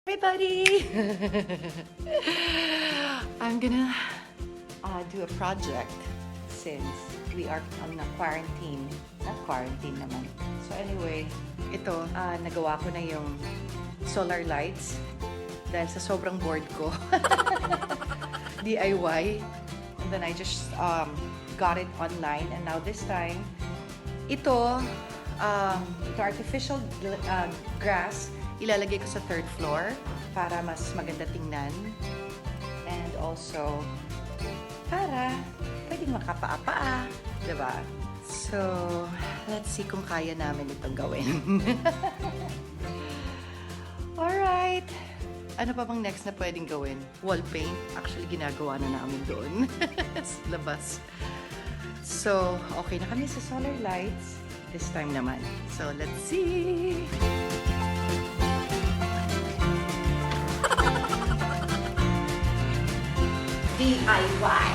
Everybody! I'm gonna do a project since we are on a quarantine. Not quarantine naman. So anyway, ito, nagawa ko na yung solar lights dahil sa sobrang bored ko. DIY. And then I just got it online, and now this time, ito artificial grass, ilalagay ko sa third floor para mas maganda tingnan. And also, para pwedeng makapaa-paa, diba? So, let's see kung kaya namin itong gawin. Alright! Ano pa bang next na pwedeng gawin? Wall paint. Actually, ginagawa na namin doon. Sa labas. So, okay na kami sa solar lights. This time naman. So, let's see! DIY!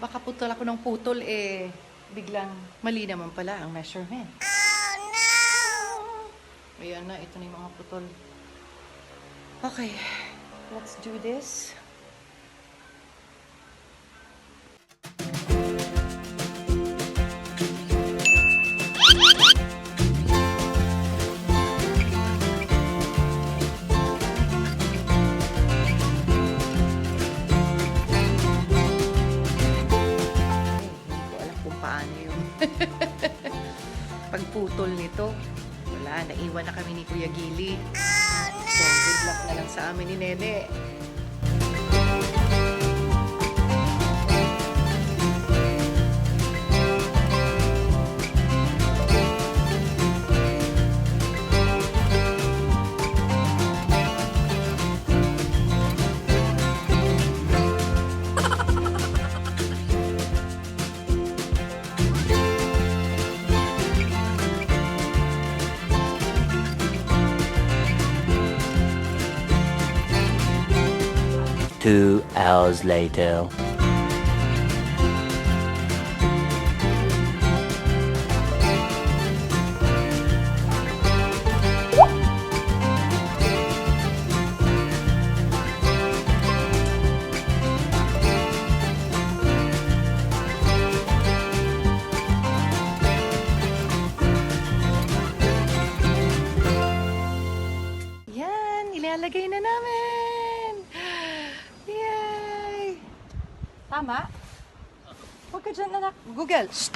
Baka putol ako ng putol, biglang mali naman pala ang measurement. Oh, no! Ayan na, ito na yung mga putol. Okay, let's do this. Pagputol nito, wala, naiwan na kami ni Kuya Gili. So, good luck na lang sa amin ni Nene. Two hours later. Yan, ilalagay na namin. Tama? Huwag ka dyan, anak. Google. Shh.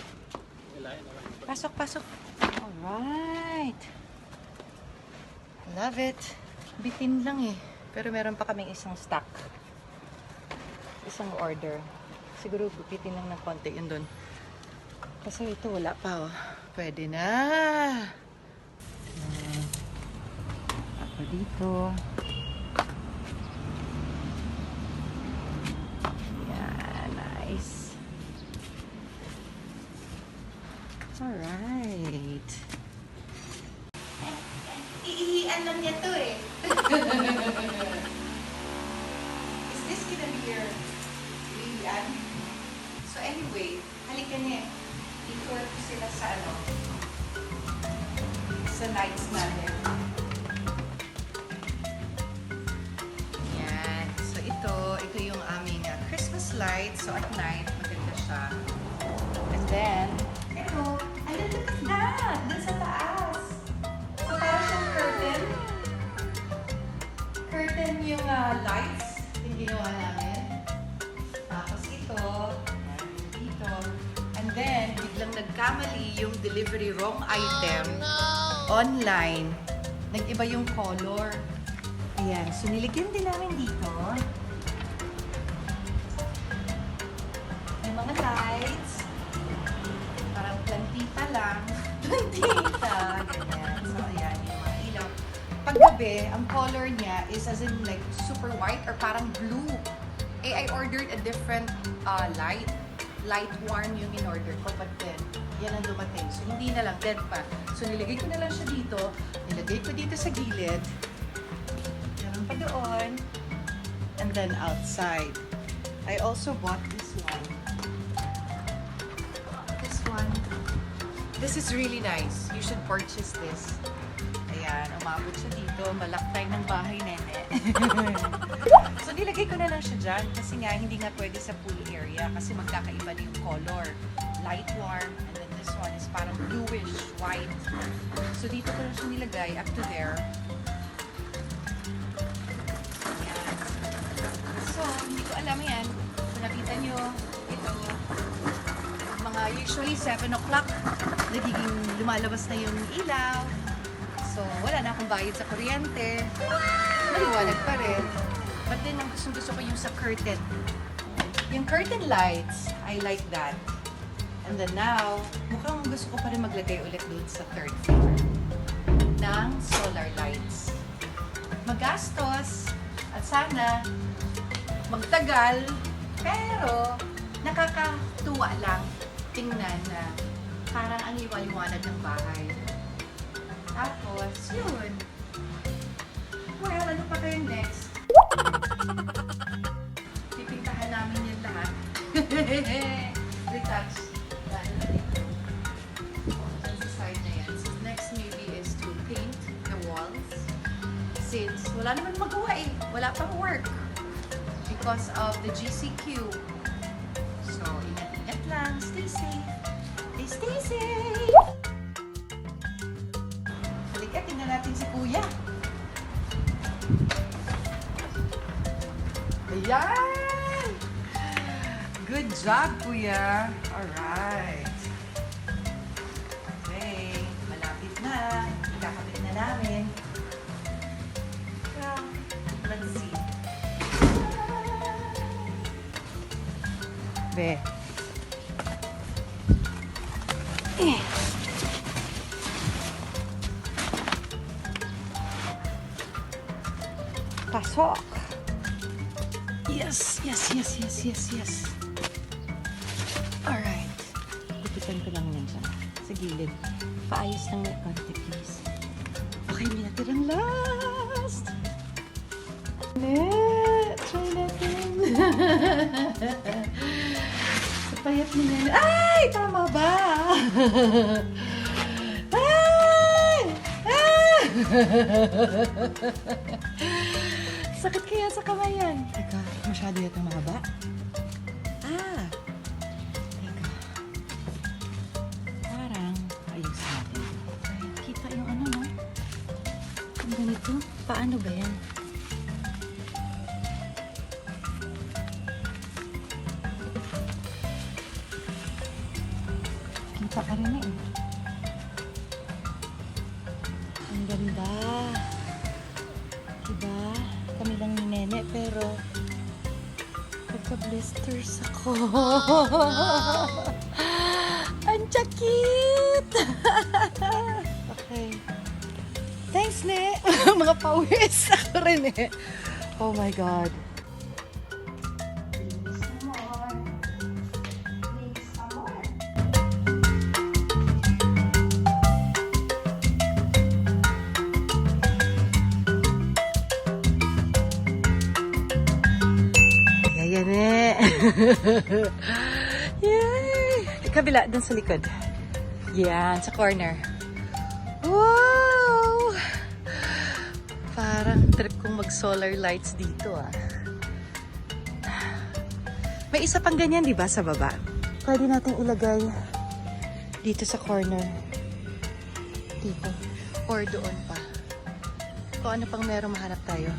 Pasok, pasok. Alright. Love it. Bitin lang Pero meron pa kaming isang stock. Isang order. Siguro bitin lang ng konti yun dun. Kasi ito wala pa Pwede na. Ako dito. Alright. Iihian lang niya to Is this gonna be your iihian? So anyway, halika niya. I-tour ko sila sa sa lights natin. Yan. So ito yung aming Christmas lights. So at night, maganda siya. And then, and then look at that! Dun sa taas! So, parang siyang curtain. Curtain yung lights. Yung ginawa namin. Tapos ito. Dito. And then, biglang nagkamali yung delivery wrong item online. Nag-iba yung color. Ayan. So, niligyan din namin dito. Yung mga lights. Plantita lang. Plantita. Ganyan. So, ayan. Yung mga ilaw. Paggabi, ang color niya is as in like super white or parang blue. I ordered a different light. light warm yung in-order ko, but then, yan ang dumating. So, hindi na lang, dead pa. So, nilagay ko na lang siya dito. Nilagay ko dito sa gilid. Meron pa doon. And then, outside. I also bought this one. This one. This is really nice. You should purchase this. Ayan, umabot siya dito. Malaktay ng bahay, nene. So, nilagay ko na lang siya dyan. Kasi nga, hindi nga pwede sa pool area. Kasi magkakaiba na yung color. Light warm. And then this one is parang bluish, white. So, dito ko lang siya nilagay up to there. Ayan. So, hindi ko alam yan. Kung nakita nyo, ito, mga usually 7 o'clock, nagiging lumalabas na yung ilaw. So, wala na akong bayad sa kuryente. Maliwanag pa rin. But then, ang gusto ko yung sa curtain. Yung curtain lights, I like that. And then now, mukhang gusto ko pa rin maglagay ulit doon sa third floor ng solar lights. Magastos at sana magtagal, pero nakakatuwa lang tingnan na parang ang liwaliwanag ng bahay. Tapos, yun. Well, ano pa kayo next? Pipintahan namin yan lahat. Retouch. Dahil na dito. Dyan sa side na yan. So, next maybe is to paint the walls. Since wala naman magawa eh. Wala pang work. Because of the GCQ. So, ingat-ingat lang. Stay safe. Stay safe! Halika, tingnan natin si Kuya. Ayan! Good job, Kuya! Alright. Okay, malapit na. Ikakabit na namin. So, let's see. Be. Pasok. Yes. Alright. Ipitan ko lang yan siya. Sa gilid. Paayos lang na konti, please. Okay, may natirang last. Try natin. Sa payat mo na. Ay! Tama ba? Ay! Ah! Sakit kaya sa kamay yan. Teka, masyado yata mahaba. Teka. Parang ayusin natin. Ay, kita yung ano, no? Ang ganito. Paano ba yan? Kita ka rin eh. Ang ganda. Diba? Kami lang ni Nene, pero pagka-blisters ako. Ang chakit! Okay. Thanks, Ne! Mga pawis ako rin eh. Oh my God. Yan eh. Yay! Kabila, dun sa likod. Yan, sa corner. Wow! Parang trip kong mag-solar lights dito ah. May isa pang ganyan, di ba, sa baba? Pwede natin ilagay dito sa corner. Dito. Or doon pa. Kung ano pang meron, mahanap tayo.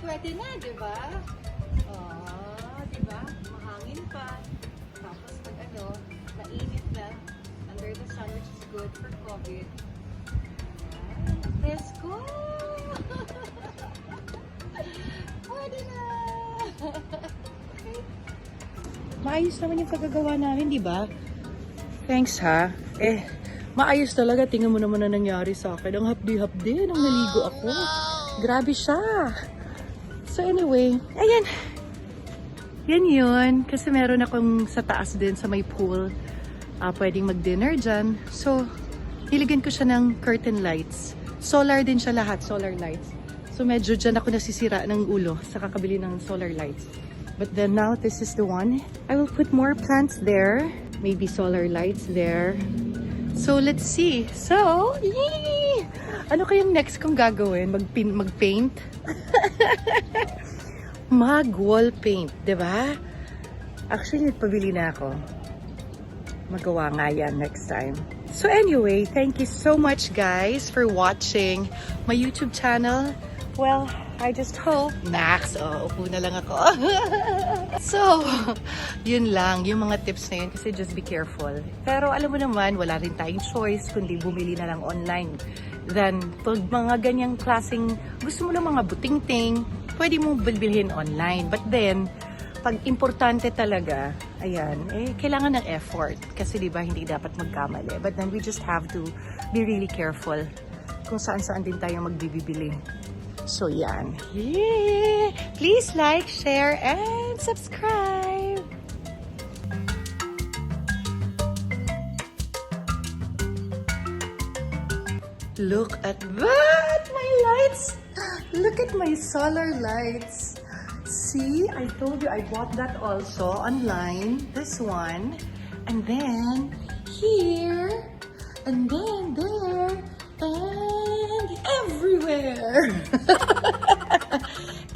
Pwede na, di ba? Oh, di ba? Mahangin pa. Tapos pag ano, mainit na, under the sun, which is good for COVID. Presko! Pwede na! Okay. maayos naman yung pagkagawa namin, di ba? Thanks ha. Maayos talaga. Tingnan mo naman na nangyari sa akin. Ang hapdi-hapdi nung naligo ako. Grabe siya. So anyway, ayan. Yan yun. Kasi meron akong sa taas din sa may pool. Pwedeng mag-dinner dyan. So, nilagyan ko siya ng curtain lights. Solar din siya lahat. Solar lights. So medyo dyan ako nasisira ng ulo sa kakabili ng solar lights. But then now, this is the one. I will put more plants there. Maybe solar lights there. So let's see. So, yay! Ano kayang next kong gagawin? Mag-paint? Mag-wall paint, diba? Actually, pabili na ako. Magawa nga yan next time. So anyway, thank you so much guys for watching my YouTube channel. Well, I just hope, Max, upo na lang ako. So, yun lang, yung mga tips na yun kasi just be careful. Pero alam mo naman, wala rin tayong choice kundi bumili na lang online. Then, pag mga ganyang klaseng, gusto mo lang mga buting-ting, pwede mo bilbilhin online. But then, pag importante talaga, ayan, kailangan ng effort. Kasi diba, hindi dapat magkamali. But then, we just have to be really careful kung saan-saan din tayo magbibili. So, yan. Yeah. Please like, share, and subscribe. Look at that! My lights! Look at my solar lights. See, I told you I bought that also online. This one. And then here. And then there. And everywhere.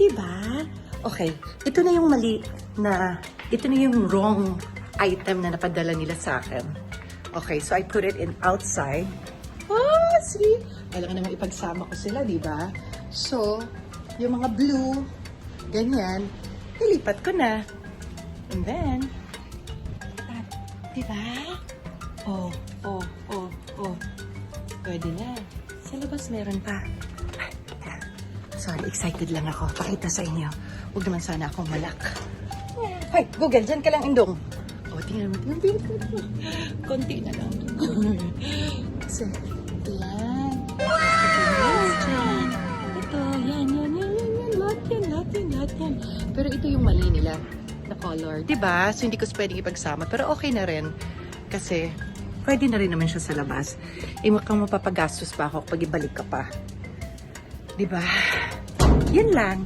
Diba? Okay. Ito na yung mali na, ito na yung wrong item na napadala nila sa akin. Okay, so I put it in outside. Ah, see? Kailangan naman ipagsama ko sila, diba? So, yung mga blue, ganyan, nilipat ko na. And then, diba? Oh. Pwede na. Sa labas meron pa. Sorry, excited lang ako. Pakita sa inyo. Huwag naman sana akong malak. Hoy, Google, dyan ka lang, Indong. O, tingnan mo. Konti na lang. Kasi, yan. Ito, yan. Lahat yan. Pero ito yung mali nila na color. Diba? So, hindi ko pwedeng ipagsama. Pero okay na rin. Kasi, pwede na rin naman siya sa labas. Mukhang mapapagastos pa ako pag ibalik ka pa. Diba? Yan lang.